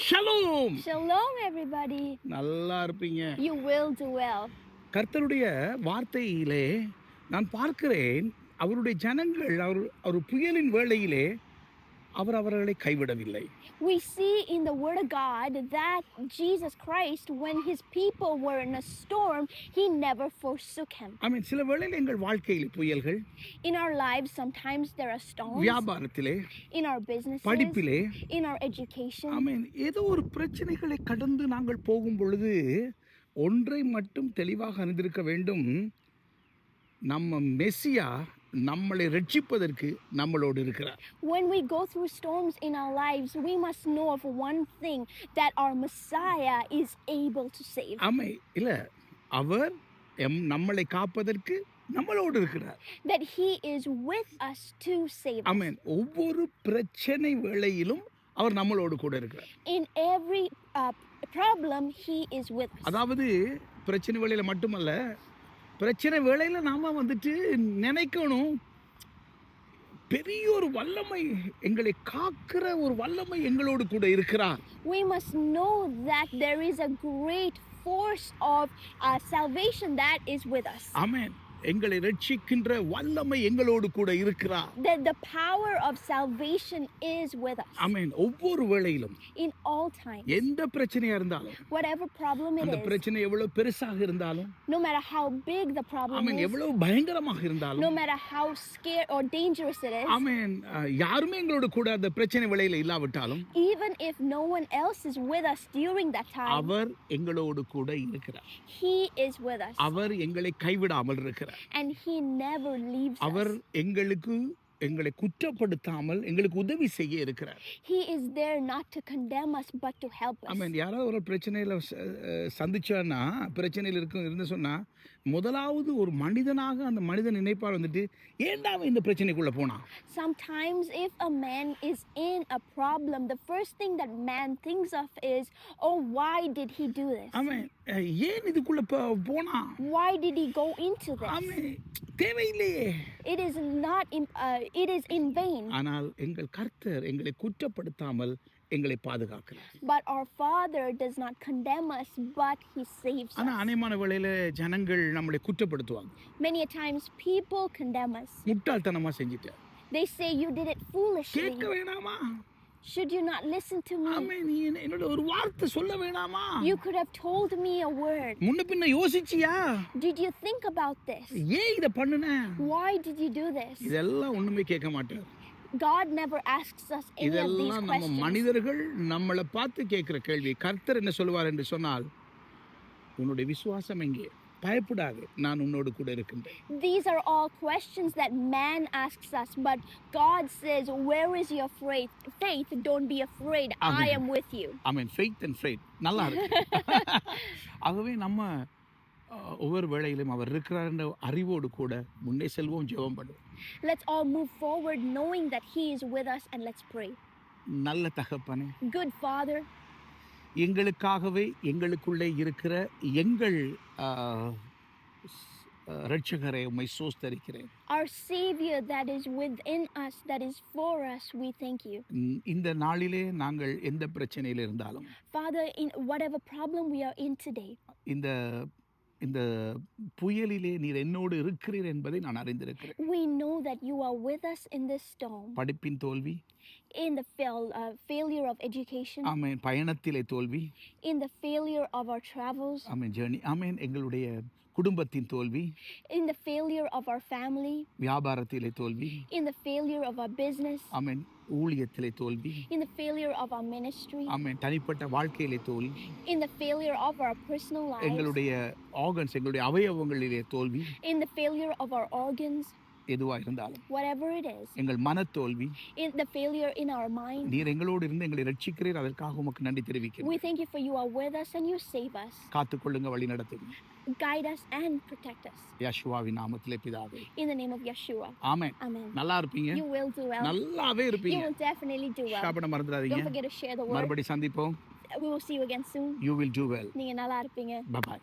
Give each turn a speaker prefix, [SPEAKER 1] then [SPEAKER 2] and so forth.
[SPEAKER 1] Shalom.
[SPEAKER 2] Shalom, everybody.
[SPEAKER 1] நல்லா இருப்பீங்க.
[SPEAKER 2] You will do well.
[SPEAKER 1] கர்த்தருடைய வார்த்தையிலே நான் பார்க்கிறேன், அவருடைய ஜனங்கள் அவர் புயலின் வேளையிலே அவர்களை கைவிடவில்லை.
[SPEAKER 2] We see in the Word of God that Jesus Christ, when His people were in a storm, He never forsook Him.
[SPEAKER 1] சில வேளையில் எங்கள் வாழ்க்கையில் புயல்கள்,
[SPEAKER 2] In our lives, sometimes there are storms.
[SPEAKER 1] வியாபாரத்திலே,
[SPEAKER 2] in our businesses,
[SPEAKER 1] படிப்பிலே,
[SPEAKER 2] in our education.
[SPEAKER 1] ஏதோ ஒரு பிரச்சனைகளை கடந்து நாங்கள் போகும் பொழுது ஒன்றை மட்டும் தெளிவாக அறிந்திருக்க வேண்டும், நம்ம மெசியா நம்மளை ரட்சிப்பதற்கு நம்மளோடு இருக்கிறார்.
[SPEAKER 2] When we go through storms in our lives, we must know of one thing, that our Messiah is able to save.
[SPEAKER 1] இல்ல, அவர் நம்மளை காப்பதற்கு நம்மளோடு இருக்கிறார்.
[SPEAKER 2] That He is with us to save us.
[SPEAKER 1] ஒவ்வொரு பிரச்சனை வேளையிலும் அவர் நம்மளோடு கூட இருக்கிறார்.
[SPEAKER 2] In every problem, He is with us.
[SPEAKER 1] அதாவது பிரச்சனை வேளையில மட்டுமல்ல, பிரச்சனை வேளையில் நாம் நினைக்கணும், பெரிய ஒரு வல்லமை, எங்களை காக்கிற ஒரு வல்லமை எங்களோடு கூட இருக்கிறார்.
[SPEAKER 2] We must know that there is a great force of salvation that is with us.
[SPEAKER 1] ஆமென். எங்களை ரட்சிக்கின்ற வல்லமை எங்களோடு கூட இருக்கிறார்.
[SPEAKER 2] That the power of salvation is with us.
[SPEAKER 1] ஆமென். ஒவ்வொரு வேளையிலும்,
[SPEAKER 2] in all times,
[SPEAKER 1] எந்த பிரச்சனையா இருந்தாலும்,
[SPEAKER 2] whatever problem it is,
[SPEAKER 1] அந்த பிரச்சனை எவ்வளவு பெருசாக இருந்தாலும்,
[SPEAKER 2] no matter how big the problem is,
[SPEAKER 1] எவ்வளவு பயங்கரமாக இருந்தாலும்,
[SPEAKER 2] no matter how scared or dangerous it is,
[SPEAKER 1] யாருமே எங்களோடு கூட அந்த பிரச்சனை வேளையில இல்லாவிட்டாலும்,
[SPEAKER 2] even if no one else is with us during that time,
[SPEAKER 1] அவர் எங்களோடு கூட இருக்கிறார்.
[SPEAKER 2] He is with us.
[SPEAKER 1] அவர் எங்களை கைவிடாமல் இருக்கிறார்.
[SPEAKER 2] And He never leaves
[SPEAKER 1] our
[SPEAKER 2] us.
[SPEAKER 1] எங்களை குற்றப்படுத்தாமல் எங்களுக்கு உதவி செய்ய இருக்கிறார்.
[SPEAKER 2] He is there not to condemn us but to help us.
[SPEAKER 1] யாராவது ஒரு பிரச்சனையில சந்திச்சானா, பிரச்சனையில் இருந்து சொன்னா, முதலாவது ஒரு மனிதனாக அந்த மனிதன் நினைப்பார், ஏன்டா இந்த பிரச்சனைக்குள்ள போனா.
[SPEAKER 2] Sometimes if a man is in a problem, the first thing that man thinks of is, oh, why did he do this?
[SPEAKER 1] ஏன் இதுக்குள்ள போனா.
[SPEAKER 2] Why did he go into this?
[SPEAKER 1] தேவையில்லையே.
[SPEAKER 2] It is not it is in vain.
[SPEAKER 1] ஆனால் எங்கள் கர்த்தர் எங்களை குற்றப்படுத்தாமல் எங்களை பாதுகாக்கிறார்.
[SPEAKER 2] But our Father does not condemn us, but He saves us.
[SPEAKER 1] அநேகமான வேளையில ஜனங்கள் நம்மளை குற்றப்படுத்துவாங்க.
[SPEAKER 2] Many a times people condemn us.
[SPEAKER 1] முட்டாள்தனமா செஞ்சிட்ட.
[SPEAKER 2] They say you did it foolishly.
[SPEAKER 1] கேட்க வேணாமா?
[SPEAKER 2] Should you not listen to me?
[SPEAKER 1] நீ என்னோட ஒரு வார்த்தை சொல்ல வேணாமா?
[SPEAKER 2] You could have told me a word.
[SPEAKER 1] முன்ன பின்ன யோசிச்சியா?
[SPEAKER 2] Did you think about this?
[SPEAKER 1] ஏன் இத பண்ணுன?
[SPEAKER 2] Why did you do this?
[SPEAKER 1] இதெல்லாம் ஒண்ணுமே கேட்க மாட்டார்.
[SPEAKER 2] God never asks us any of these questions.
[SPEAKER 1] இதெல்லாம் நம்ம மனிதர்கள் நம்மளை பார்த்து கேட்கிற கேள்வி. கர்த்தர் என்ன சொல்வார் என்று சொன்னால், உன்னுடைய விசுவாசம் எங்கே? பயப்படாதே, நான் உன்னோடு கூட இருக்கின்றேன்.
[SPEAKER 2] These are all questions that man asks us, but God says, where is your faith? Don't be afraid.
[SPEAKER 1] Amen.
[SPEAKER 2] I am with you.
[SPEAKER 1] Faith and faith. நல்லா இருக்கு. ஆகவே நம்ம ஒவ்வொரு வேளையிலும் அவர் இருக்கிறார் என்ற அறிவோடு கூட முன்னே செல்வோம், ஜெபம் பண்ணுவோம்.
[SPEAKER 2] Let's all move forward knowing that He is with us, and let's pray.
[SPEAKER 1] நல்ல தகப்பனே,
[SPEAKER 2] Good Father,
[SPEAKER 1] எங்களுக்காகவே எங்களுக்குள்ளே இருக்கிற எங்கள் ரட்சகரே, உம்மை ஸ்தோத்திரிக்கிறேன்.
[SPEAKER 2] our Savior that is within us, that is for us, we thank you.
[SPEAKER 1] இந்த நாளிலே நாங்கள் எந்த பிரச்சனையில் இருந்தாலும்,
[SPEAKER 2] Father, in whatever problem we are in today,
[SPEAKER 1] இந்த புயலிலே நீர் என்னோடு இருக்கிறீர் என்பதை நான் அறிந்திருக்கிறேன்.
[SPEAKER 2] we know that you are with us in this storm.
[SPEAKER 1] படிப்பின் தோல்வி,
[SPEAKER 2] in the failure of education,
[SPEAKER 1] பயணத்திலே தோல்வி,
[SPEAKER 2] in the failure of our travels,
[SPEAKER 1] journey, எங்களுடைய குடும்பத்தின் தோல்வி,
[SPEAKER 2] in the failure of our family,
[SPEAKER 1] வியாபாரத்திலே தோல்வி,
[SPEAKER 2] in the failure of our business,
[SPEAKER 1] ஊழியத்திலே தோல்வி,
[SPEAKER 2] in the failure of our ministry,
[SPEAKER 1] தனிப்பட்ட வாழ்க்கையிலே தோல்வி,
[SPEAKER 2] in the failure of our personal lives,
[SPEAKER 1] எங்களுடைய ஆர்கன்ஸ், எங்களுடைய அவயவங்களிலே தோல்வி,
[SPEAKER 2] in the failure of our organs,
[SPEAKER 1] எதுவா இருந்தாலும்,
[SPEAKER 2] whatever it is,
[SPEAKER 1] எங்கள் மனத்தோல்வி,
[SPEAKER 2] in the failure in our mind,
[SPEAKER 1] நீர் எங்களோடு இருந்து எங்களை ரட்சிக்கிறீர், அதற்காக உமக்கு நன்றி தெரிவிக்கிறேன்.
[SPEAKER 2] we thank you for you are with us and you save us.
[SPEAKER 1] காத்துக்கொள்ளுங்க, வழி நடத்துங்க.
[SPEAKER 2] Guide us and protect us.
[SPEAKER 1] யெகோவாவின் நாமத்திலே பிதாவே.
[SPEAKER 2] In the name of Yeshua.
[SPEAKER 1] Amen.
[SPEAKER 2] Amen.
[SPEAKER 1] நல்லா இருப்பீங்க.
[SPEAKER 2] You will do well.
[SPEAKER 1] நல்லாவே
[SPEAKER 2] You
[SPEAKER 1] இருப்பீங்க.
[SPEAKER 2] will definitely do well.
[SPEAKER 1] ஷாபன மறந்துடாதீங்க.
[SPEAKER 2] Don't forget to share the word.
[SPEAKER 1] மறுபடி சந்திப்போம்.
[SPEAKER 2] We will see you again soon.
[SPEAKER 1] You will do well.
[SPEAKER 2] நீங்க நல்லா இருப்பீங்க.
[SPEAKER 1] Bye bye.